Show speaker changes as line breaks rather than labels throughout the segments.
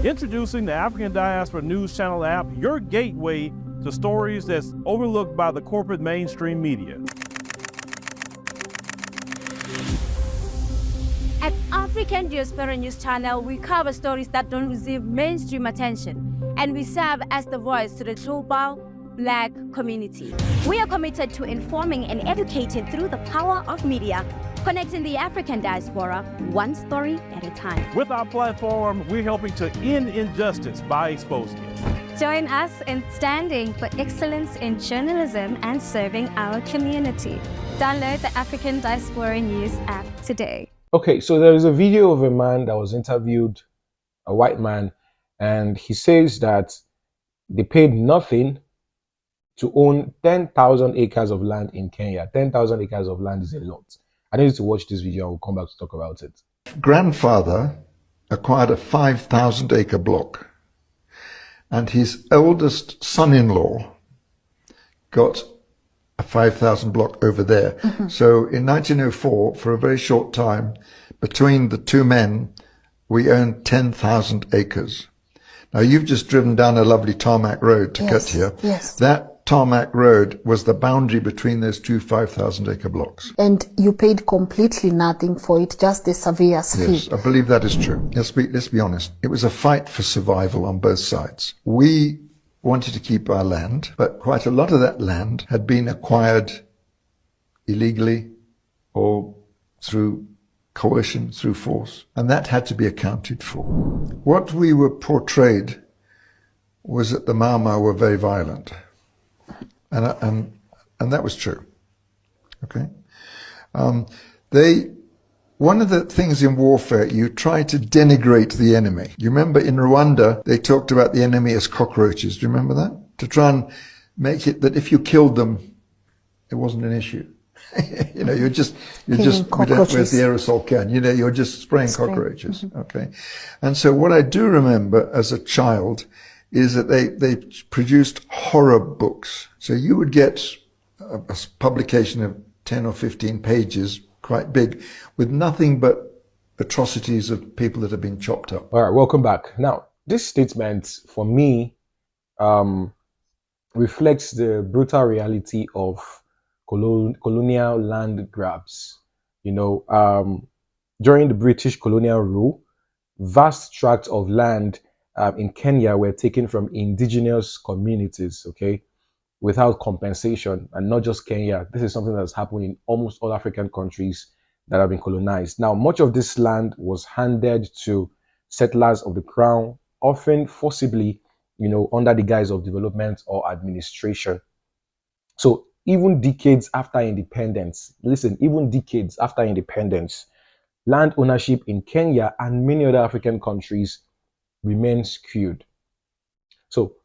Introducing the African Diaspora News Channel app, your gateway to stories that's overlooked by the corporate mainstream media.
At African Diaspora News Channel, we cover stories that don't receive mainstream attention, and we serve as the voice to the global Black community. We are committed to informing and educating through the power of media, connecting the African diaspora one story at a time.
With our platform, we're helping to end injustice by exposing it.
Join us in standing for excellence in journalism and serving our community. Download the African Diaspora News app today.
Okay, so there is a video of a man that was interviewed, a white man, and he says that they paid nothing to own 10,000 acres of land in Kenya. 10,000 acres of land is a lot. I need you to watch this video and we'll come back to talk about it.
Grandfather acquired a 5,000 acre block, and his eldest son-in-law got a 5,000 block over there. So in 1904, for a very short time, between the two men, we owned 10,000 acres. Now, you've just driven down a lovely tarmac road to get here.
Yes.
That tarmac road was the boundary between those two 5,000 acre blocks.
And you paid completely nothing for it, just the surveyor's fee.
Yes, I believe that is true. Let's be honest. It was a fight for survival on both sides. We wanted to keep our land, but quite a lot of that land had been acquired illegally or through coercion, through force, and that had to be accounted for. What we were portrayed was that the Mau Mau were very violent, and that was true. Okay, one of the things in warfare, you try to denigrate the enemy. You remember in Rwanda, they talked about the enemy as cockroaches. Do you remember that? To try and make it that if you killed them, it wasn't an issue. You know, we don't, where's the aerosol can? You know, you're just spraying cockroaches. Okay. And so what I do remember as a child is that they produced horror books. So you would get a publication of 10 or 15 pages, quite big, with nothing but atrocities of people that have been chopped up.
All right, welcome back. Now, this statement, for me, reflects the brutal reality of colonial land grabs. You know, during the British colonial rule, vast tracts of land in Kenya were taken from indigenous communities, okay, without compensation. And not just Kenya. This is something that's happened in almost all African countries that have been colonized. Now, much of this land was handed to settlers of the crown, often forcibly, you know, under the guise of development or administration. So even decades after independence, listen, even decades after independence, land ownership in Kenya and many other African countries remains skewed. So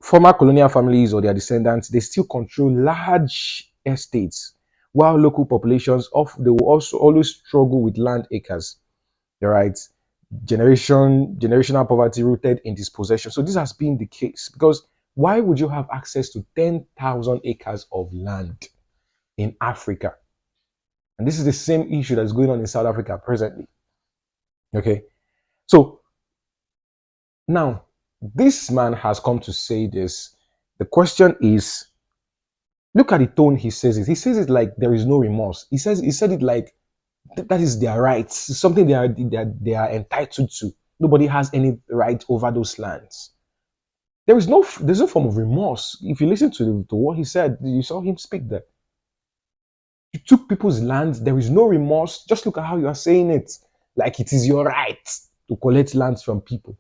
former colonial families or their descendants, they still control large estates, while local populations they will also always struggle with land acres. All right, generational poverty rooted in dispossession. So this has been the case, because why would you have access to 10,000 acres of land in Africa? And this is the same issue that's going on in South Africa presently. Okay, so now this man has come to say this. The question is, look at the tone he says it. He says it like there is no remorse. He said it like that is their rights. It's something they are entitled to. Nobody has any right over those lands. There's no form of remorse. If you listen to what he said, you saw him speak there. You took people's lands. There is no remorse. Just look at how you are saying it. Like it is your right to collect lands from people.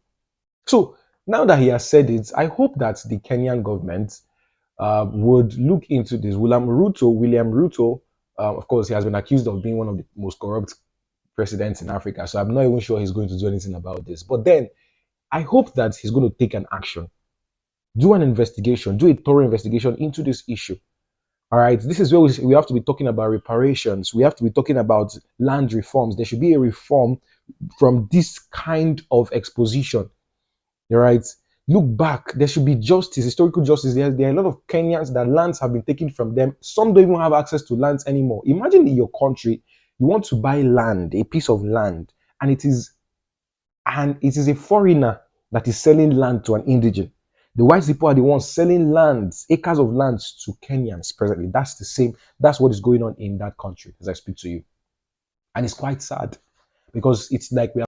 So now that he has said it, I hope that the Kenyan government would look into this. William Ruto, of course, he has been accused of being one of the most corrupt presidents in Africa. So I'm not even sure he's going to do anything about this. But then I hope that he's going to take an action. Do an investigation, do a thorough investigation into this issue. All right, this is where we have to be talking about reparations. We have to be talking about land reforms. There should be a reform from this kind of exposition. All right, look back. There should be justice, historical justice. There are a lot of Kenyans that lands have been taken from them. Some don't even have access to lands anymore. Imagine in your country, you want to buy land, a piece of land, and it is a foreigner that is selling land to an indigene. The white people are the ones selling lands, acres of lands to Kenyans presently. That's what is going on in that country as I speak to you. And it's quite sad because it's like we are